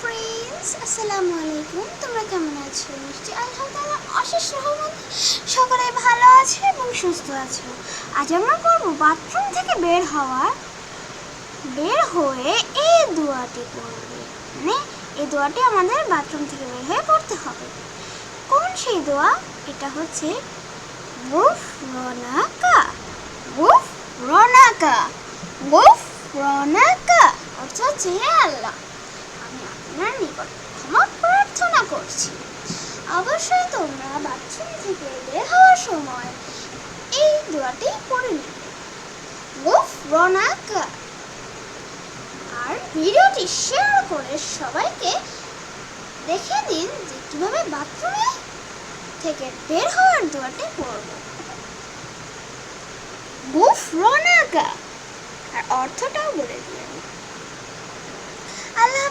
Friends, আসসালামু আলাইকুম। তোমরা কেমন আছো? নিশ্চয়ই আলহামদুলিল্লাহ অশেষ রহমতে সকলে ভালো আছে এবং সুস্থ আছো। আজ আমরা পড়ব বাথরুম থেকে বের হয়ে এই দোয়াটি পড়বে। মানে এই দোয়াটি আমাদের বাথরুম থেকে বের হয়ে পড়তে হবে। কোন সেই দোয়া? এটা হচ্ছে গুফরানাকা, গুফরানাকা, গুফরানাকা। অর্থ হচ্ছে, হে আল্লাহ, আমি আপনার নিকট ক্ষমা প্রার্থনা করছি। অবশ্যই তোমরা বাথরুম থেকে বের হওয়ার সময় এই দোয়াটি পড়ে নেবে, গুফরানাকা। আর ভিডিওটি শেয়ার করে সবাইকে দেখে দিন যে কিভাবে বাথরুমে থেকে বের হওয়ার দোয়াটি পড়ব। গুফরানাকা। আর অর্থটাও বলে দিলেন। আল্লাহ